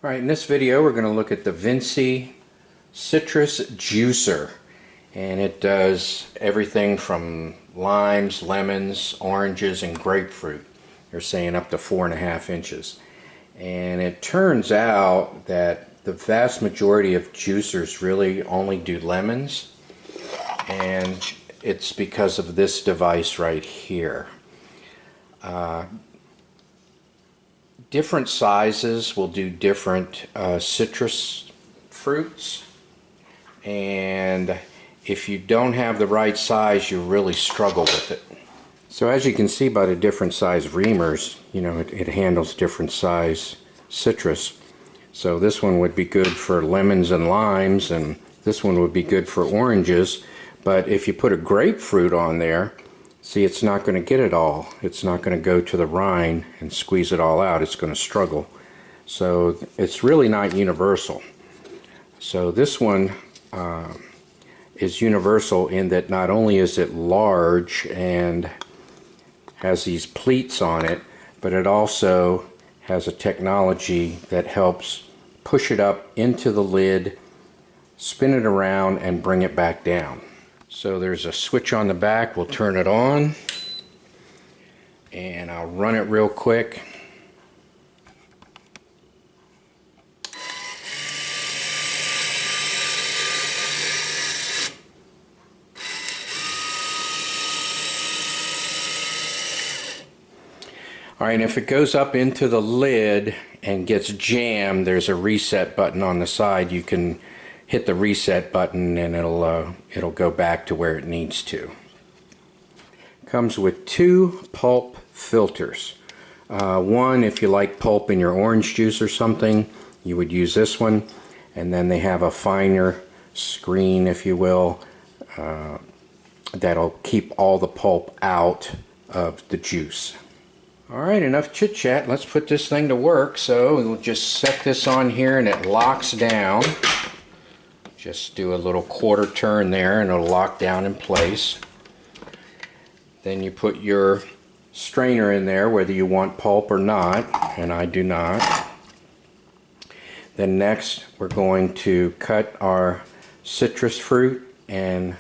Alright, in this video we're going to look at the Vinci citrus juicer, and it does everything from limes, lemons, oranges, and grapefruit. They're saying up to 4.5 inches. And it turns out that the vast majority of juicers really only do lemons, and it's because of this device right here. Different sizes will do different citrus fruits, and if you don't have the right size, you really struggle with it. So as you can see by the different size reamers, you know, it handles different size citrus. So this one would be good for lemons and limes, and this one would be good for oranges. But if you put a grapefruit on there, see, it's not going to get it all. It's not going to go to the rind and squeeze it all out. It's going to struggle. So it's really not universal. So this one is universal in that not only is it large and has these pleats on it, but it also has a technology that helps push it up into the lid, spin it around, and bring it back down. So there's a switch on the back. We'll turn it on, and I'll run it real quick. Alright, if it goes up into the lid and gets jammed, there's a reset button on the side. You can hit the reset button and it'll go back to where it needs to. Comes with 2 pulp filters. One, if you like pulp in your orange juice or something, you would use this one. And then they have a finer screen, if you will, that'll keep all the pulp out of the juice. Alright, enough chit chat. Let's put this thing to work. So we'll just set this on here and it locks down. Just do a little quarter turn there and it'll lock down in place. Then you put your strainer in there, whether you want pulp or not, and I do not. Then next we're going to cut our citrus fruit and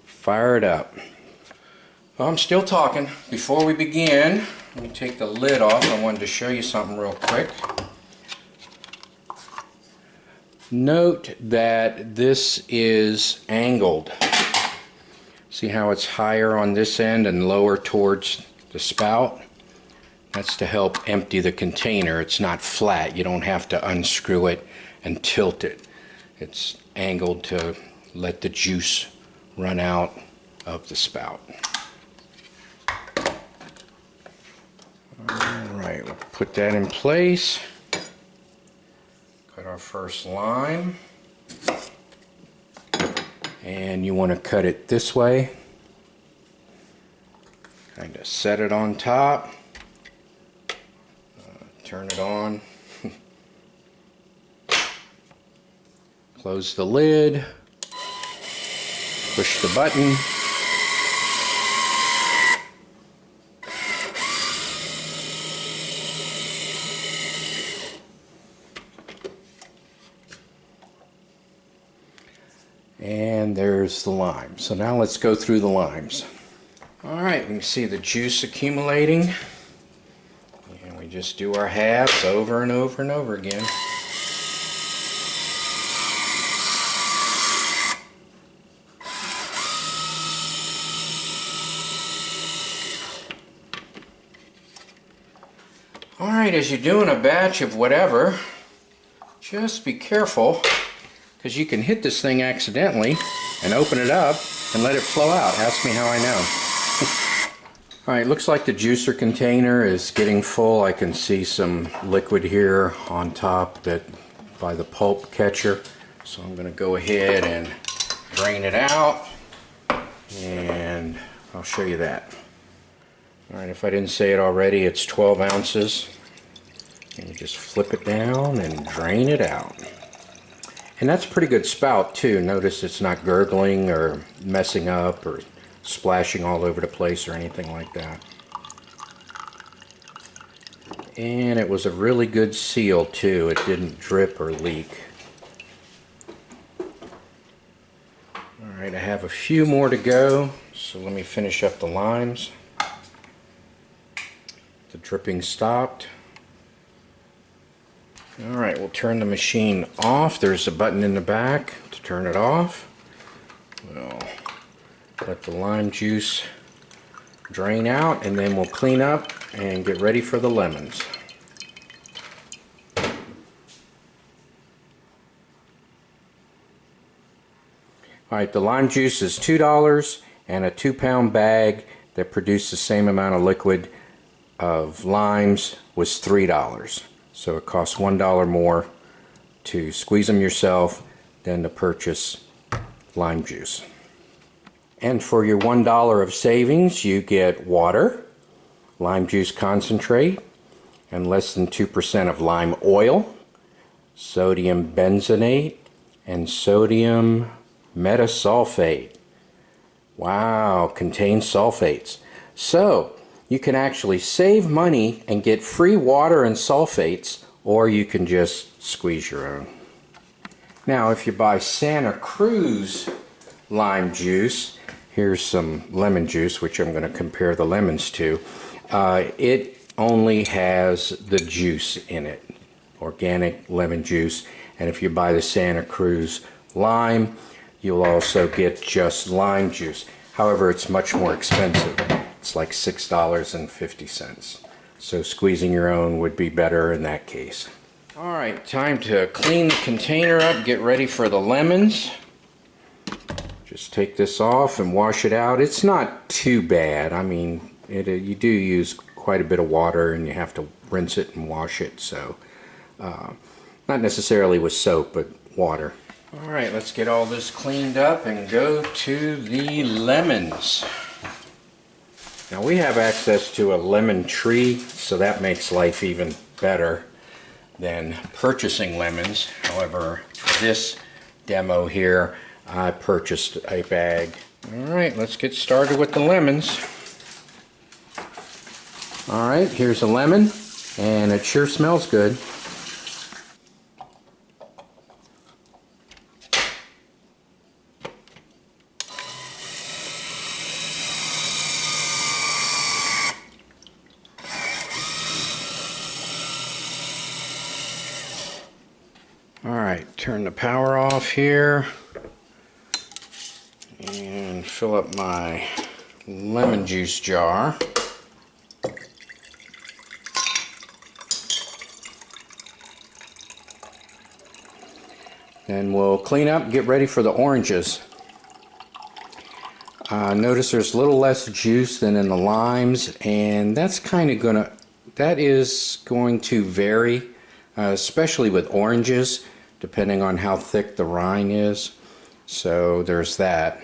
fire it up. Well, I'm still talking. Before we begin, let me take the lid off. I wanted to show you something real quick. Note that this is angled. See how it's higher on this end and lower towards the spout? That's to help empty the container. It's not flat. You don't have to unscrew it and tilt it. It's angled to let the juice run out of the spout. Alright, we'll put that in place. Cut our first lime, and you want to cut it this way. Kind of set it on top, turn it on, close the lid, push the button, and there's the lime. So now let's go through the limes. Alright, we can see the juice accumulating, and we just do our halves over and over and over again. Alright, as you're doing a batch of whatever, just be careful, because you can hit this thing accidentally and open it up and let it flow out. Ask me how I know. Alright, looks like the juicer container is getting full. I can see some liquid here on top that by the pulp catcher. So I'm going to go ahead and drain it out, and I'll show you that. Alright, if I didn't say it already, it's 12 ounces. And you just flip it down and drain it out. And that's a pretty good spout too. Notice it's not gurgling or messing up or splashing all over the place or anything like that. And it was a really good seal too. It didn't drip or leak. Alright, I have a few more to go, so let me finish up the limes. The dripping stopped. Alright, we'll turn the machine off. There's a button in the back to turn it off. We'll let the lime juice drain out, and then we'll clean up and get ready for the lemons. Alright, the lime juice is $2, and a 2-pound bag that produced the same amount of liquid of limes was $3. So it costs $1 more to squeeze them yourself than to purchase lime juice. And for your $1 of savings, you get water, lime juice concentrate, and less than 2% of lime oil, sodium benzoate, and sodium metasulfate. Wow, contains sulfates. So you can actually save money and get free water and sulfates, or you can just squeeze your own. Now if you buy Santa Cruz lime juice, here's some lemon juice, which I'm going to compare the lemons to. It only has the juice in it, organic lemon juice. And if you buy the Santa Cruz lime, you'll also get just lime juice. However, it's much more expensive. It's like $6.50. So squeezing your own would be better in that case. Alright, time to clean the container up, get ready for the lemons. Just take this off and wash it out. It's not too bad. I mean, you do use quite a bit of water and you have to rinse it and wash it. So, not necessarily with soap, but water. Alright, let's get all this cleaned up and go to the lemons. Now we have access to a lemon tree, so that makes life even better than purchasing lemons. However, for this demo here, I purchased a bag. Alright, let's get started with the lemons. Alright, here's a lemon, and it sure smells good. Alright, turn the power off here and fill up my lemon juice jar. Then we'll clean up, get ready for the oranges. Notice there's a little less juice than in the limes, and that is going to vary, especially with oranges, depending on how thick the rind is. So there's that.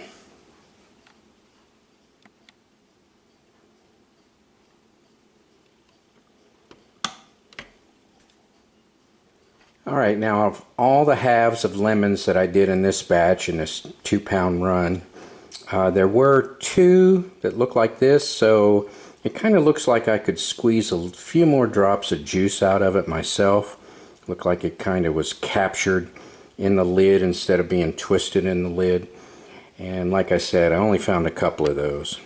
Alright, now of all the halves of lemons that I did in this batch, in this 2-pound run, there were 2 that look like this, so it kind of looks like I could squeeze a few more drops of juice out of it myself. Looked like it kind of was captured in the lid instead of being twisted in the lid. And like I said, I only found a couple of those.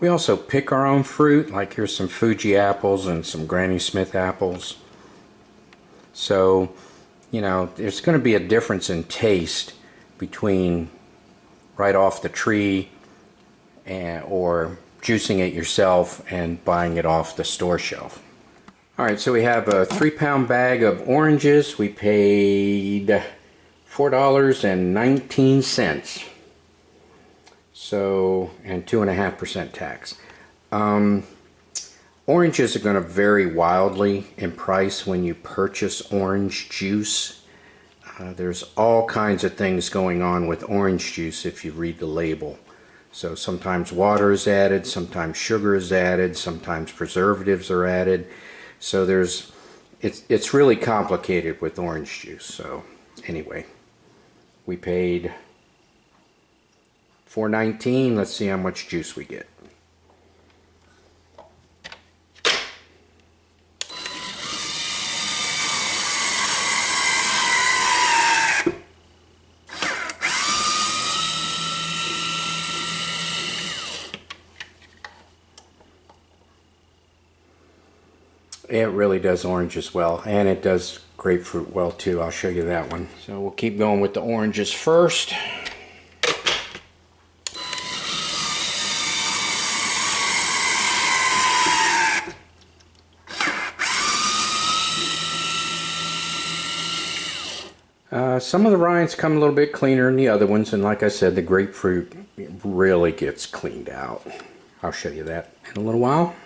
We also pick our own fruit, like here's some Fuji apples and some Granny Smith apples. So, you know, there's going to be a difference in taste between right off the tree or juicing it yourself and buying it off the store shelf. Alright, so we have a 3-pound bag of oranges. We paid $4.19. So, and 2.5% tax. Oranges are going to vary wildly in price when you purchase orange juice. There's all kinds of things going on with orange juice if you read the label. So sometimes water is added, sometimes sugar is added, sometimes preservatives are added. So it's really complicated with orange juice. So anyway, we paid $4.19. Let's see how much juice we get. It really does oranges well, and it does grapefruit well too. I'll show you that one. So we'll keep going with the oranges first. Some of the rinds come a little bit cleaner than the other ones, and like I said, the grapefruit really gets cleaned out. I'll show you that in a little while.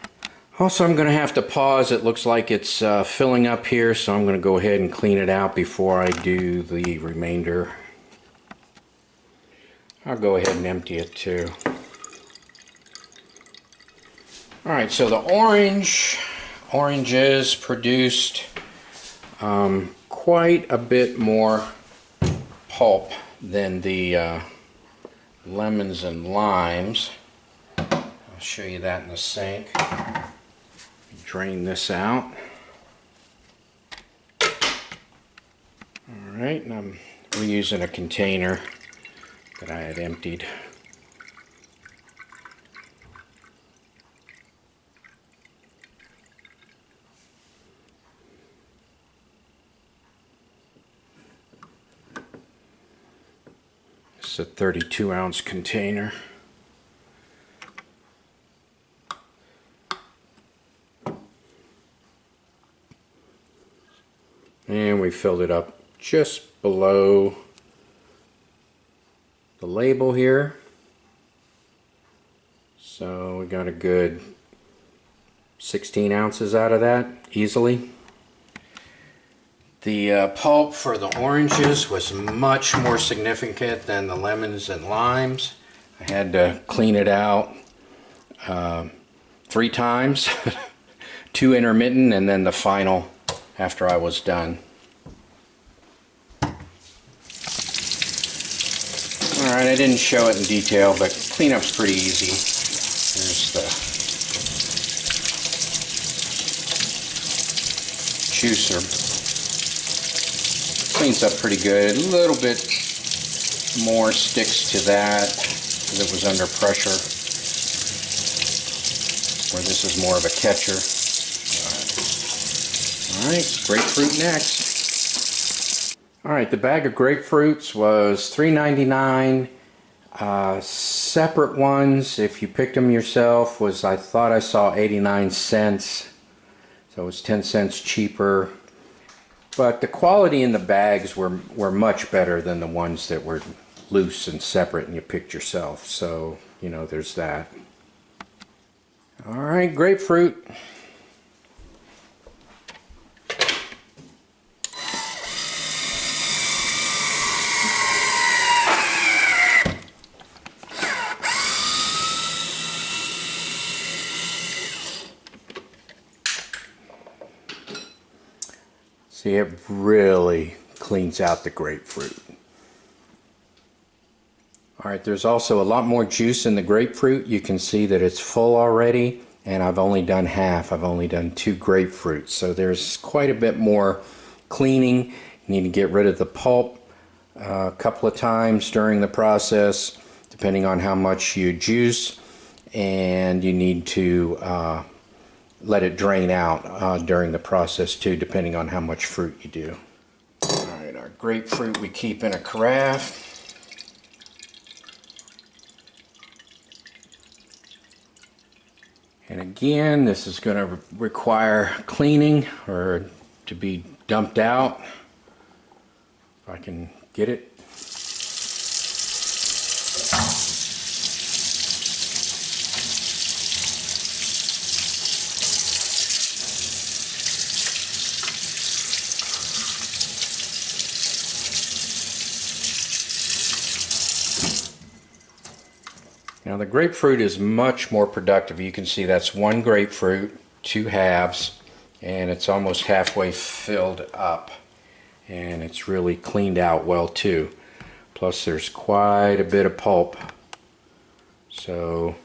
Also, I'm going to have to pause. It looks like it's filling up here, so I'm going to go ahead and clean it out before I do the remainder. I'll go ahead and empty it too. Alright, so the oranges produced quite a bit more pulp than the lemons and limes. I'll show you that in the sink. Drain this out. Alright, and I'm reusing a container that I had emptied. It's a 32-ounce container. And we filled it up just below the label here. So we got a good 16 ounces out of that easily. The pulp for the oranges was much more significant than the lemons and limes. I had to clean it out 3 times, 2 intermittent, and then the final after I was done. Alright, I didn't show it in detail, but cleanup's pretty easy. There's the juicer. Cleans up pretty good. A little bit more sticks to that because it was under pressure, where this is more of a catcher. Alright, grapefruit next. Alright, the bag of grapefruits was $3.99. Separate ones, if you picked them yourself, was, I thought I saw 89 cents. So it was 10 cents cheaper. But the quality in the bags were much better than the ones that were loose and separate and you picked yourself. So, you know, there's that. Alright, grapefruit. See, it really cleans out the grapefruit. Alright, there's also a lot more juice in the grapefruit. You can see that it's full already, and I've only done half. I've only done 2 grapefruits. So there's quite a bit more cleaning. You need to get rid of the pulp a couple of times during the process, depending on how much you juice, and you need to let it drain out during the process too, depending on how much fruit you do. Alright, our grapefruit we keep in a carafe. And again, this is going to require cleaning or to be dumped out. If I can get it. Now the grapefruit is much more productive. You can see that's 1 grapefruit, 2 halves, and it's almost halfway filled up. And it's really cleaned out well too. Plus there's quite a bit of pulp. So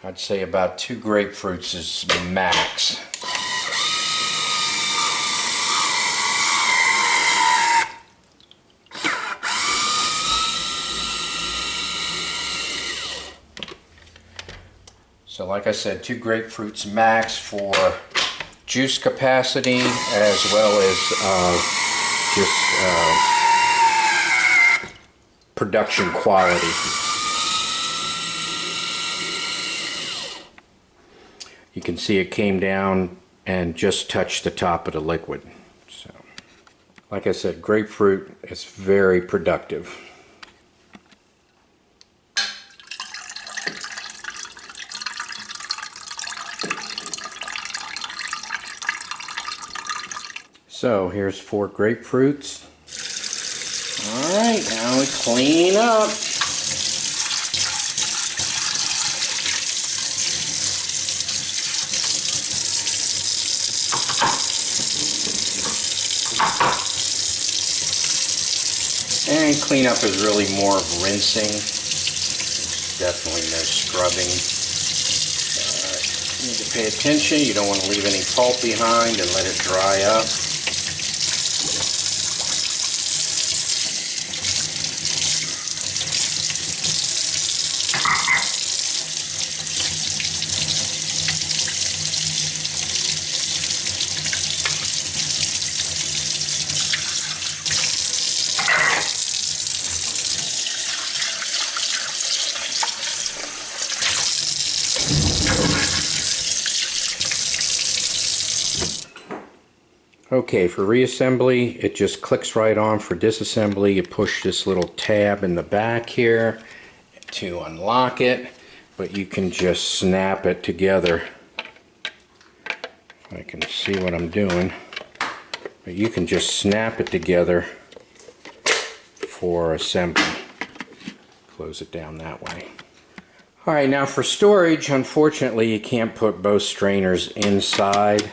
I'd say about 2 grapefruits is max. So like I said, 2 grapefruits max for juice capacity as well as just production quality. You can see it came down and just touched the top of the liquid. So, like I said, grapefruit is very productive. So here's 4 grapefruits. Alright, now we clean up. And cleanup is really more of rinsing. Definitely no scrubbing. You need to pay attention. You don't want to leave any pulp behind and let it dry up. Okay, for reassembly, it just clicks right on. For disassembly, you push this little tab in the back here to unlock it, but you can just snap it together. I can see what I'm doing, but you can just snap it together for assembly. Close it down that way. Alright, now for storage, unfortunately you can't put both strainers inside.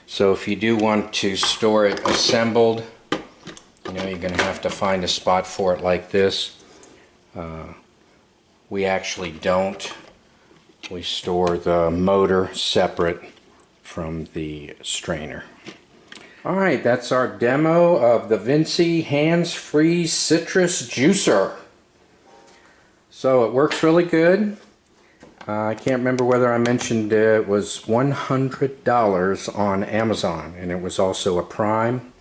So if you do want to store it assembled, you know, you're going to have to find a spot for it like this. We actually don't. We store the motor separate from the strainer. Alright, that's our demo of the Vinci hands-free citrus juicer. So it works really good. I can't remember whether I mentioned it was $100 on Amazon, and it was also a Prime.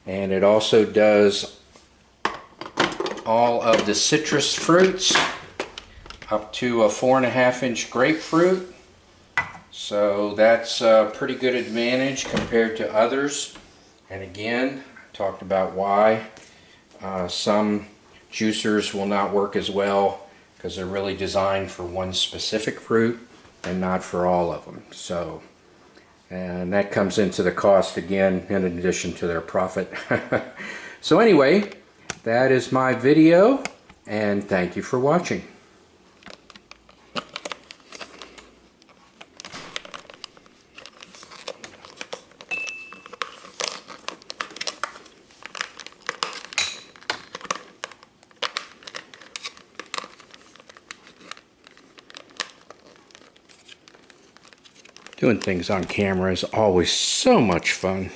And it also does all of the citrus fruits up to a 4.5-inch grapefruit. So that's a pretty good advantage compared to others. And again, I talked about why some juicers will not work as well, because they're really designed for one specific fruit and not for all of them. So, and that comes into the cost again in addition to their profit. So anyway, that is my video, and thank you for watching. Doing things on camera is always so much fun.